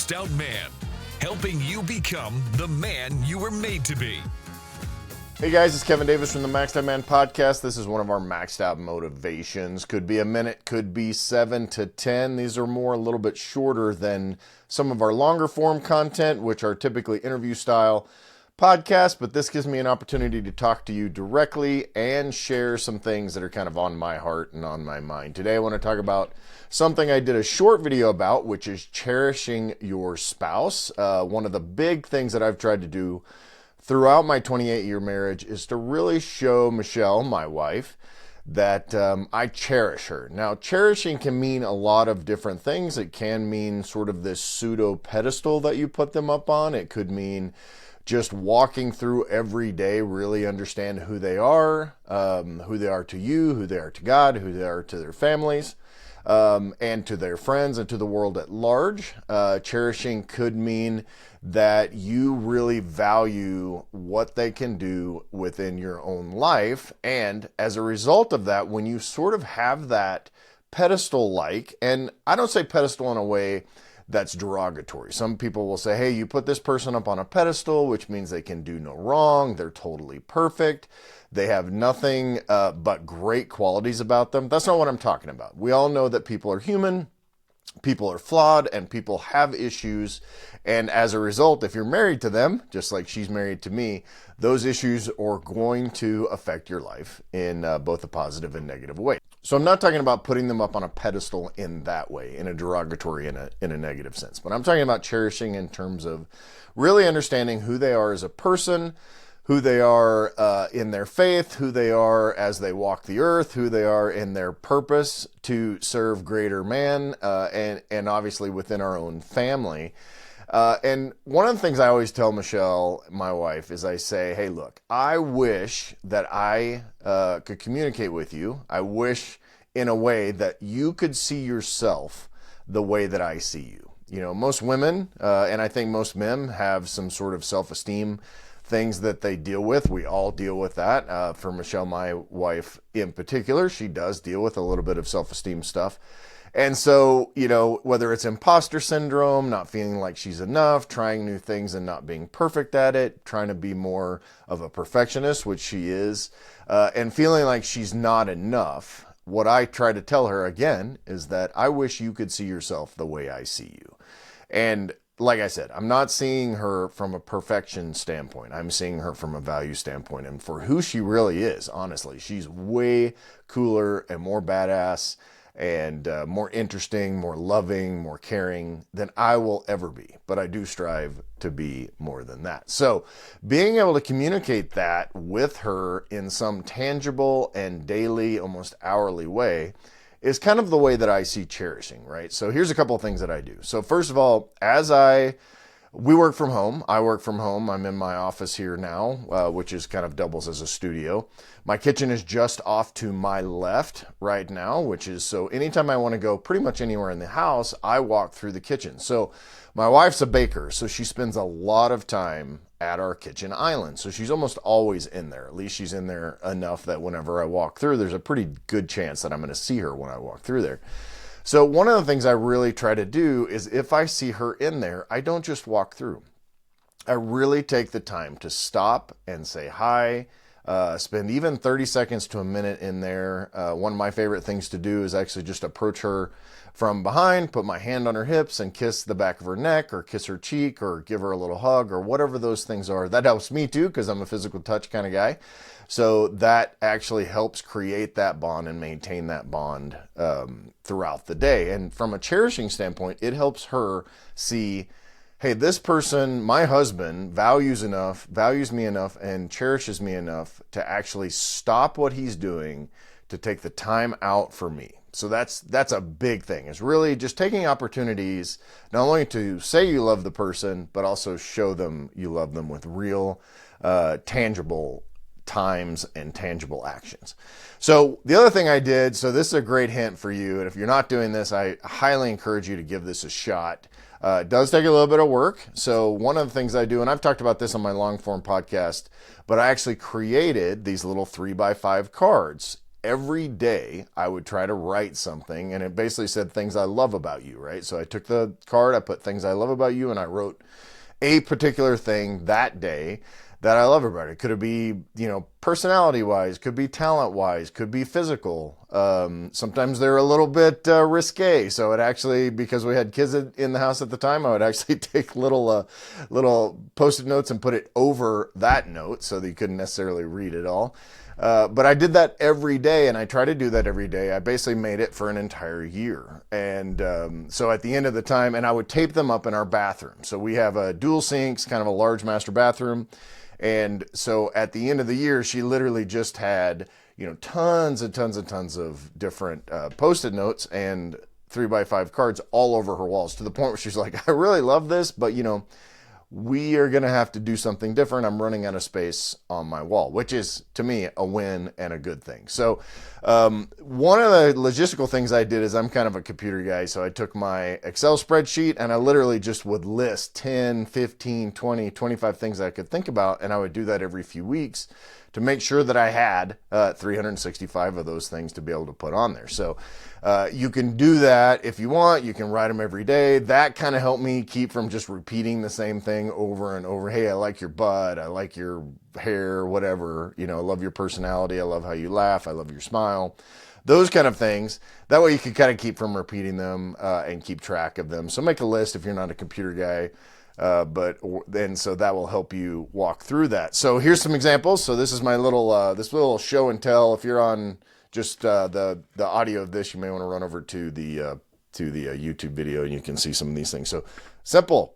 Maxed Out Man, helping you become the man you were made to be. Hey guys, it's Kevin Davis from the Maxed Out Man podcast. This is one of our maxed out motivations. Could be a minute, could be 7 to 10. These are a little bit shorter than some of our longer form content, which are typically interview style podcasts, but this gives me an opportunity to talk to you directly and share some things that are kind of on my heart and on my mind. Today I want to talk about something I did a short video about, which is cherishing your spouse. One of the big things that I've tried to do throughout my 28-year marriage is to really show Michelle, my wife, that I cherish her. Now, cherishing can mean a lot of different things. It can mean sort of this pseudo pedestal that you put them up on. It could mean just walking through every day, really understand who they are to you, who they are to God, who they are to their families, and to their friends and to the world at large. Cherishing could mean that you really value what they can do within your own life. And as a result of that, when you sort of have that pedestal-like, and I don't say pedestal in a way that's derogatory. Some people will say, hey, you put this person up on a pedestal, which means they can do no wrong. They're totally perfect. They have nothing but great qualities about them. That's not what I'm talking about. We all know that people are human, people are flawed, and people have issues. And as a result, if you're married to them, just like she's married to me, those issues are going to affect your life in both a positive and negative way. So I'm not talking about putting them up on a pedestal in that way, in a derogatory, in a negative sense. But I'm talking about cherishing in terms of really understanding who they are as a person, who they are in their faith, who they are as they walk the earth, who they are in their purpose to serve greater man, and obviously within our own family. And one of the things I always tell Michelle, my wife, is I say, hey, look, I wish that I could communicate with you. I wish in a way that you could see yourself the way that I see you. You know, most women, and I think most men, have some sort of self-esteem things that they deal with. We all deal with that. For Michelle, my wife in particular, she does deal with a little bit of self-esteem stuff. And so, you know, whether it's imposter syndrome, not feeling like she's enough, trying new things and not being perfect at it, trying to be more of a perfectionist, which she is, and feeling like she's not enough, what I try to tell her again is that I wish you could see yourself the way I see you. And like I said, I'm not seeing her from a perfection standpoint. I'm seeing her from a value standpoint. And for who she really is, honestly, she's way cooler and more badass and more interesting, more loving, more caring than I will ever be. But I do strive to be more than that. So being able to communicate that with her in some tangible and daily, almost hourly way is kind of the way that I see cherishing, right? So here's a couple of things that I do. So first of all, we work from home. I work from home. I'm in my office here now, which is kind of doubles as a studio. My kitchen is just off to my left right now, which is, so anytime I want to go pretty much anywhere in the house, I walk through the kitchen. So my wife's a baker, so she spends a lot of time at our kitchen island. So she's almost always in there. At least she's in there enough that whenever I walk through, there's a pretty good chance that I'm going to see her when I walk through there. So one of the things I really try to do is if I see her in there, I don't just walk through. I really take the time to stop and say hi, spend even 30 seconds to a minute in there. One of my favorite things to do is actually just approach her from behind, put my hand on her hips and kiss the back of her neck or kiss her cheek or give her a little hug or whatever those things are. That helps me too because I'm a physical touch kind of guy. So that actually helps create that bond and maintain that bond throughout the day. And from a cherishing standpoint, it helps her see, hey, this person, my husband, values me enough and cherishes me enough to actually stop what he's doing to take the time out for me. So that's a big thing. It's really just taking opportunities not only to say you love the person, but also show them you love them with real, tangible times and tangible actions. So the other thing I did, so this is a great hint for you, and if you're not doing this, I highly encourage you to give this a shot. It does take a little bit of work. So one of the things I do, and I've talked about this on my long form podcast, but I actually created these little 3x5 cards every day I would try to write something, and it basically said things I love about you, right? So I took the card, I put things I love about you, and I wrote a particular thing that day that I love about it. Could it be, personality wise, could be talent wise, could be physical. Sometimes they're a little bit risque. So it actually, because we had kids in the house at the time, I would actually take little Post-it notes and put it over that note so that you couldn't necessarily read it all. But I did that every day, and I try to do that every day. I basically made it for an entire year. And so at the end of the time, and I would tape them up in our bathroom. So we have a dual sinks, kind of a large master bathroom. And so at the end of the year, she literally just had, tons and tons and tons of different Post-it notes and 3x5 cards all over her walls, to the point where she's like, I really love this, but we are going to have to do something different. I'm running out of space on my wall, which is, to me, a win and a good thing. So one of the logistical things I did is, I'm kind of a computer guy, so I took my Excel spreadsheet and I literally just would list 10, 15, 20, 25 things I could think about, and I would do that every few weeks to make sure that I had 365 of those things to be able to put on there. So you can do that if you want. You can write them every day. That kind of helped me keep from just repeating the same thing over and over. Hey, I like your butt. I like your hair, whatever. I love your personality. I love how you laugh. I love your smile. Those kind of things. That way you can kind of keep from repeating them and keep track of them. So make a list if you're not a computer guy. So that will help you walk through that. So here's some examples. So this is my little show and tell. If you're on just the audio of this, you may want to run over to the YouTube video, and you can see some of these things. So simple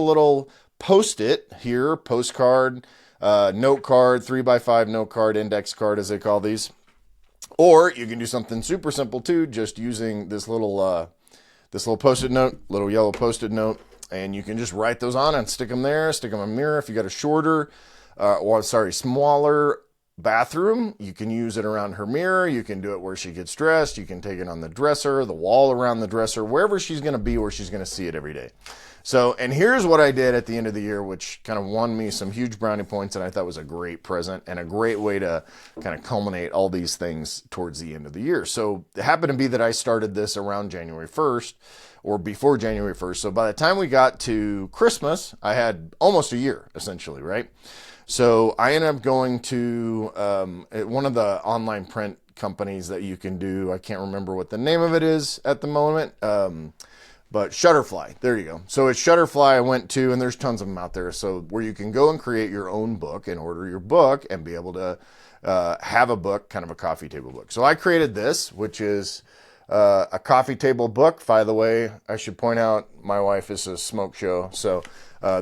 little Post-it here, postcard, note card, 3x5 note card, index card as they call these. Or you can do something super simple too, just using this little Post-it note, little yellow Post-it note. And you can just write those on and stick them there, stick them in a mirror. If you got a smaller bathroom, you can use it around her mirror. You can do it where she gets dressed. You can take it on the dresser, the wall around the dresser, wherever she's going to be, where she's going to see it every day. So, and here's what I did at the end of the year, which kind of won me some huge brownie points, and I thought was a great present and a great way to kind of culminate all these things towards the end of the year. So it happened to be that I started this around January 1st or before January 1st. So by the time we got to Christmas, I had almost a year, essentially, right? So I ended up going to one of the online print companies that you can do. I can't remember what the name of it is at the moment, but Shutterfly. There you go. So it's Shutterfly I went to, and there's tons of them out there. So where you can go and create your own book and order your book and be able to have a book, kind of a coffee table book. So I created this, which is a coffee table book. By the way, I should point out my wife is a smoke show. So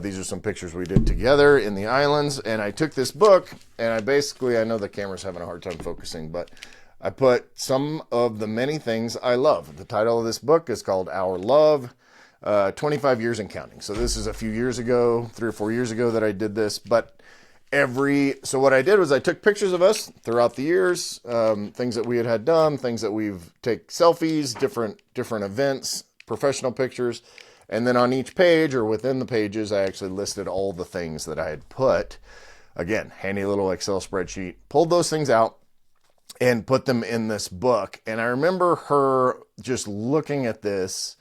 these are some pictures we did together in the islands. And I took this book and I know the camera's having a hard time focusing, but I put some of the many things I love. The title of this book is called Our Love, 25 Years and Counting. So this is a few years ago, 3 or 4 years ago that I did this. But so what I did was I took pictures of us throughout the years, things that we had done, things that we've take selfies, different events, professional pictures. And then on each page or within the pages, I actually listed all the things that I had put. Again, handy little Excel spreadsheet, pulled those things out and put them in this book. And I remember her just looking at this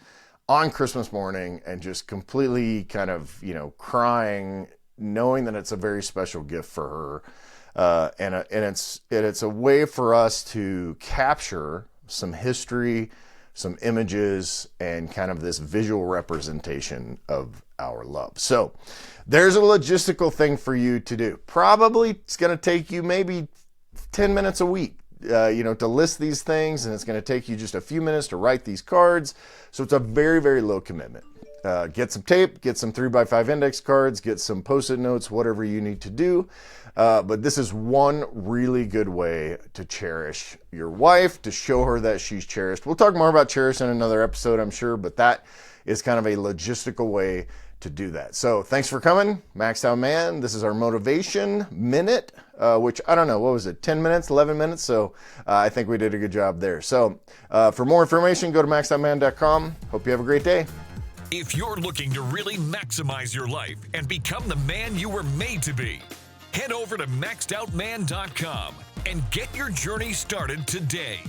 on Christmas morning and just completely kind of, crying, knowing that it's a very special gift for her. And it's a way for us to capture some history, some images, and kind of this visual representation of our love. So there's a logistical thing for you to do. Probably it's going to take you maybe 10 minutes a week, to list these things, and it's going to take you just a few minutes to write these cards. So it's a very, very low commitment. Get some tape, get some 3x5 index cards, get some Post-it notes, whatever you need to do. But this is one really good way to cherish your wife, to show her that she's cherished. We'll talk more about cherish in another episode, I'm sure, but that is kind of a logistical way to do that. So thanks for coming, Maxed Out Man. This is our motivation minute, which I don't know, what was it, 10 minutes, 11 minutes? So I think we did a good job there. So for more information, go to maxedoutman.com. Hope you have a great day. If you're looking to really maximize your life and become the man you were made to be, head over to maxedoutman.com and get your journey started today.